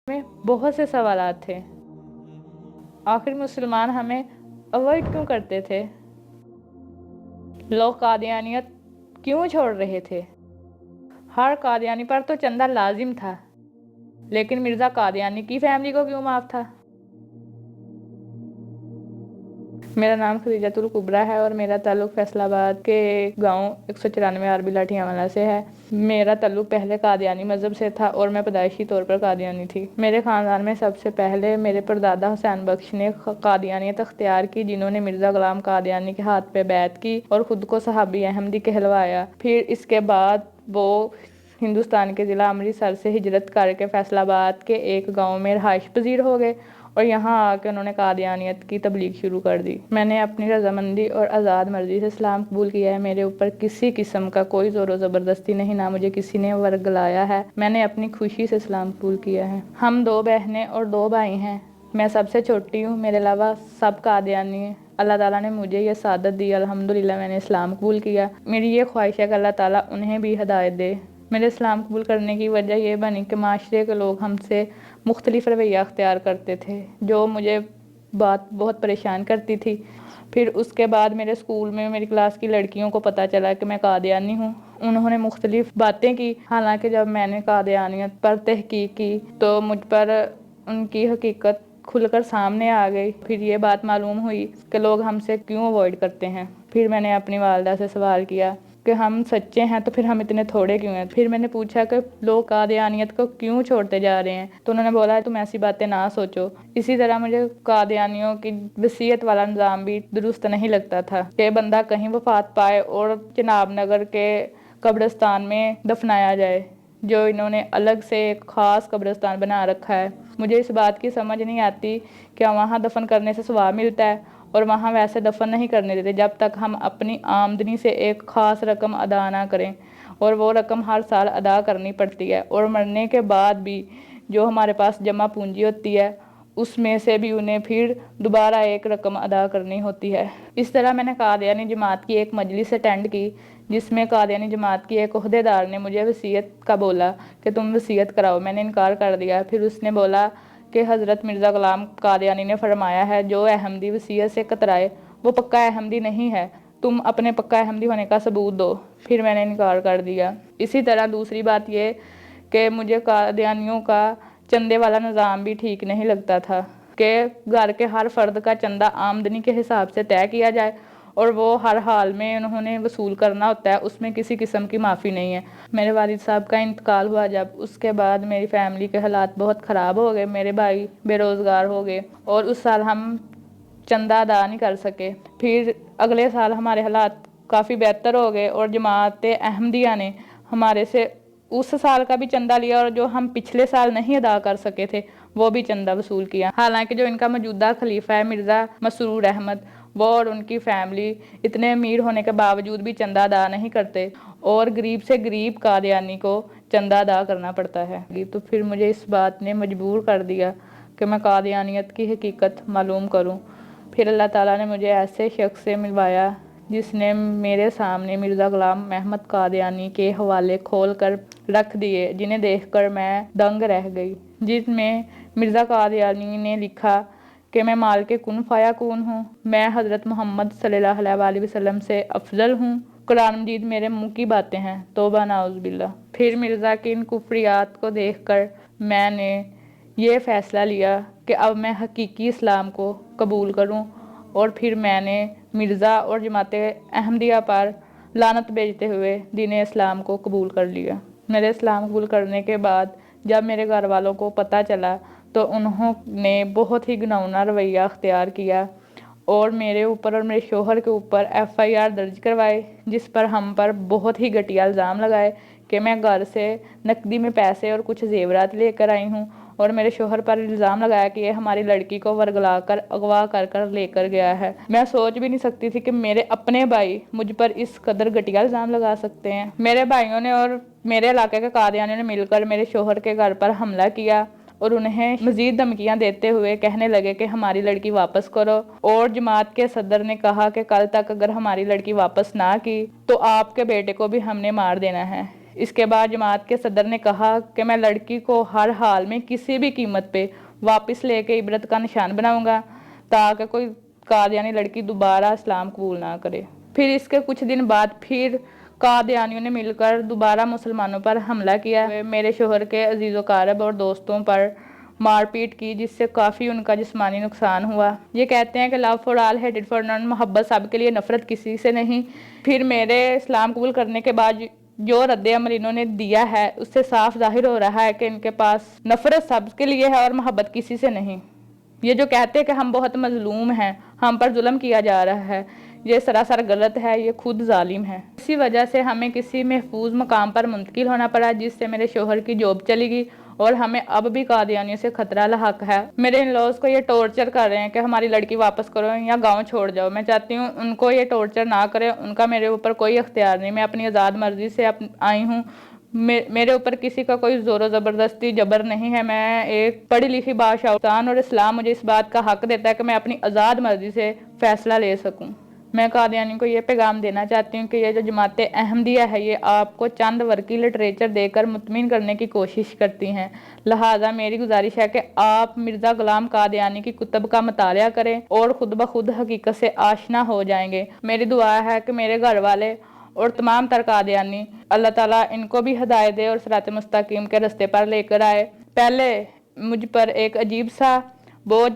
में बहुत से सवालात थे। आखिर मुसलमान हमें अवॉइड क्यों करते थे? लोग कादियानियत क्यों छोड़ रहे थे? हर कादियानी पर तो चंदा लाजिम था, लेकिन मिर्ज़ा कादियानी की फैमिली को क्यों माफ़ था? मेरा नाम खदीजतुल कुबरा है और मेरा ताल्लुक़ फैसलाबाद के गांव 194 आरबी लाठियावाला से है। मेरा ताल्लुक़ पहले कादियानी मज़हब से था और मैं पैदाइशी तौर पर कादियानी थी। मेरे ख़ानदान में सबसे पहले मेरे परदादा हुसैन बख्श ने कादियानियत अख्तियार की, जिन्होंने मिर्ज़ा ग़ुलाम कादियानी के हाथ पे बैत की और ख़ुद को सहाबी अहमदी कहलवाया। फिर इसके बाद वो हिंदुस्तान के ज़िला अमृतसर से हिजरत करके फैसलाबाद के एक गाँव में रहाइश पजीर हो गए और यहाँ आके उन्होंने कादियानियत की तबलीग शुरू कर दी। मैंने अपनी रजामंदी और आज़ाद मर्ज़ी से इस्लाम कबूल किया है। मेरे ऊपर किसी किस्म का कोई ज़ोर ज़बरदस्ती नहीं, ना मुझे किसी ने वर्गलाया है। मैंने अपनी खुशी से इस्लाम कबूल किया है। हम 2 बहनें और 2 भाई हैं। मैं सबसे छोटी हूँ, मेरे अलावा सब कादियानी हैं। अल्लाह ताला ने मुझे ये सादत दी, अल्हम्दुलिल्लाह मैंने इस्लाम कबूल किया। मेरी ये ख्वाहिश है कि अल्लाह ताला उन्हें भी हिदायत दे। मेरे इस्लाम कबूल करने की वजह ये बनी कि माशरे के लोग हमसे मुख्तलिफ़ रवैया अख्तियार करते थे, जो मुझे बात बहुत परेशान करती थी। फिर उसके बाद मेरे स्कूल में मेरी क्लास की लड़कियों को पता चला कि मैं कादियानी हूँ। उन्होंने मुख्तलिफ़ बातें की। हालांकि जब मैंने कादियानियत पर तहकीक की तो मुझ पर उनकी हकीकत खुलकर सामने आ गई। फिर ये बात मालूम हुई कि लोग हमसे क्यों अवॉइड करते हैं। फिर मैंने अपनी वालिदा से सवाल किया कि हम सच्चे हैं तो फिर हम इतने थोड़े क्यों हैं। फिर मैंने पूछा कि लोग कादियानियत को क्यों छोड़ते जा रहे हैं, तो उन्होंने बोला तुम ऐसी बातें ना सोचो। इसी तरह मुझे कादियानियों की वसीयत वाला निज़ाम भी दुरुस्त नहीं लगता था कि बंदा कहीं वफात पाए और चिनाब नगर के कब्रिस्तान में दफनाया जाए, जो इन्होंने अलग से एक ख़ास कब्रिस्तान बना रखा है। मुझे इस बात की समझ नहीं आती कि वहाँ दफन करने से सवाब मिलता है और वहाँ वैसे दफन नहीं करने देते जब तक हम अपनी आमदनी से एक ख़ास रकम अदा ना करें, और वो रकम हर साल अदा करनी पड़ती है। और मरने के बाद भी जो हमारे पास जमा पूंजी होती है उसमें से भी उन्हें फिर दोबारा एक रकम अदा करनी होती है। इस तरह मैंने कादियानी जमात की एक मजलिस अटेंड की, जिसमें कादियानी जमात की एक ओहदेदार ने मुझे वसीयत का बोला कि तुम वसीयत कराओ। मैंने इनकार कर दिया। फिर उसने बोला कि हज़रत मिर्ज़ा ग़ुलाम कादियानी ने फरमाया है, जो अहमदी वसीयत से कतराए वो पक्का अहमदी नहीं है, तुम अपने पक्का अहमदी होने का सबूत दो। फिर मैंने इनकार कर दिया। इसी तरह दूसरी बात ये कि मुझे कादियानियों का चंदे वाला निज़ाम भी ठीक नहीं लगता था कि घर के हर फ़र्द का चंदा आमदनी के हिसाब से तय किया जाए और वो हर हाल में उन्होंने वसूल करना होता है, उसमें किसी किस्म की माफ़ी नहीं है। मेरे वालिद साहब का इंतकाल हुआ जब, उसके बाद मेरी फैमिली के हालात बहुत ख़राब हो गए। मेरे भाई बेरोज़गार हो गए और उस साल हम चंदा अदा नहीं कर सके। फिर अगले साल हमारे हालात काफ़ी बेहतर हो गए और जमात अहमदिया ने हमारे से उस साल का भी चंदा लिया और जो हम पिछले साल नहीं अदा कर सके थे वो भी चंदा वसूल किया। हालांकि जो इनका मौजूदा खलीफा है मिर्ज़ा मसरूर अहमद, वो और उनकी फैमिली इतने अमीर होने के बावजूद भी चंदा अदा नहीं करते और गरीब से गरीब कादियानी को चंदा अदा करना पड़ता है। तो फिर मुझे इस बात ने मजबूर कर दिया कि मैं कादियानियत की हकीकत मालूम करूं। फिर अल्लाह ताला ने मुझे ऐसे शख्स से मिलवाया जिसने मेरे सामने मिर्ज़ा ग़ुलाम अहमद कादियानी के हवाले खोल कर रख दिए, जिन्हें देखकर मैं दंग रह गई। जिसमें मिर्ज़ा कादियानी ने लिखा कि मैं माल के कुन फाया कून हूँ, मैं हज़रत मोहम्मद सल्लल्लाहु अलैहि वसल्लम से अफजल हूँ, कुरान मजीद मेरे मुँह की बातें हैं, तौबा नाउज़ बिल्लाह। फिर मिर्ज़ा की इन कुफ्रियात को देखकर मैंने ये फ़ैसला लिया कि अब मैं हकीकी इस्लाम को कबूल करूँ, और फिर मैंने मिर्ज़ा और जमात अहमदिया पर लानत भेजते हुए दीन इस्लाम को कबूल कर लिया। मेरे इस्लाम कबूल करने के बाद जब मेरे घर वालों को पता चला तो उन्होंने बहुत ही घिनौना रवैया अख्तियार किया और मेरे ऊपर और मेरे शोहर के ऊपर FIR दर्ज करवाए, जिस पर हम पर बहुत ही घटिया इल्ज़ाम लगाए कि मैं घर से नकदी में पैसे और कुछ जेवरात लेकर आई हूँ, और मेरे शोहर पर इल्ज़ाम लगाया कि ये हमारी लड़की को वर्गला कर अगवा कर कर लेकर गया है। मैं सोच भी नहीं सकती थी कि मेरे अपने भाई मुझ पर इस कदर घटिया इल्ज़ाम लगा सकते हैं। मेरे भाइयों ने और मेरे इलाके के कादियानियों ने मिलकर मेरे शोहर के घर पर हमला किया और उन्हें मज़ीद धमकियां देते हुए कहने लगे कि हमारी लड़की वापस करो, और जमात के सदर ने कहा कि कल तक अगर हमारी लड़की वापस ना की तो आपके बेटे को भी हमने मार देना है। اس کے بعد جماعت کے صدر نے کہا کہ میں لڑکی کو ہر حال میں کسی بھی قیمت پہ واپس لے کے عبرت کا نشان بناؤں گا تاکہ کوئی قادیانی لڑکی دوبارہ اسلام قبول نہ کرے۔ پھر اس کے کچھ دن بعد پھر قادیانیوں نے مل کر دوبارہ مسلمانوں پر حملہ کیا، میرے شوہر کے عزیز و اقارب اور دوستوں پر مار پیٹ کی، جس سے کافی ان کا جسمانی نقصان ہوا۔ یہ کہتے ہیں کہ لو فار آل ہیٹڈ فار نن، محبت سب کے لیے نفرت کسی سے نہیں۔ پھر میرے اسلام قبول کرنے کے بعد جو رد عمل انہوں نے دیا ہے اس سے صاف ظاہر ہو رہا ہے کہ ان کے پاس نفرت سب کے لیے ہے اور محبت کسی سے نہیں۔ یہ جو کہتے ہیں کہ ہم بہت مظلوم ہیں، ہم پر ظلم کیا جا رہا ہے، یہ سراسر غلط ہے، یہ خود ظالم ہے۔ اسی وجہ سے ہمیں کسی محفوظ مقام پر منتقل ہونا پڑا، جس سے میرے شوہر کی جاب چلی گئی اور ہمیں اب بھی قادیانیوں سے خطرہ لاحق ہے۔ میرے ان لاز کو یہ ٹارچر کر رہے ہیں کہ ہماری لڑکی واپس کرو یا گاؤں چھوڑ جاؤ۔ میں چاہتی ہوں ان کو یہ ٹارچر نہ کرے، ان کا میرے اوپر کوئی اختیار نہیں، میں اپنی آزاد مرضی سے آئی ہوں، میرے اوپر کسی کا کوئی زور و زبردستی جبر نہیں ہے۔ میں ایک پڑھی لکھی بادشاہ اور اسلام مجھے اس بات کا حق دیتا ہے کہ میں اپنی آزاد مرضی سے فیصلہ لے سکوں۔ میں قادیانی کو یہ پیغام دینا چاہتی ہوں کہ یہ جو جماعت احمدیہ ہے یہ آپ کو چند ورقی لٹریچر دے کر مطمئن کرنے کی کوشش کرتی ہیں، لہٰذا میری گزارش ہے کہ آپ مرزا غلام قادیانی کی کتب کا مطالعہ کریں اور خود بخود حقیقت سے آشنا ہو جائیں گے۔ میری دعا ہے کہ میرے گھر والے اور تمام تر قادیانی اللہ تعالیٰ ان کو بھی ہدایت دے اور صراط مستقیم کے رستے پر لے کر آئے۔ پہلے مجھ پر ایک عجیب سا بوجھ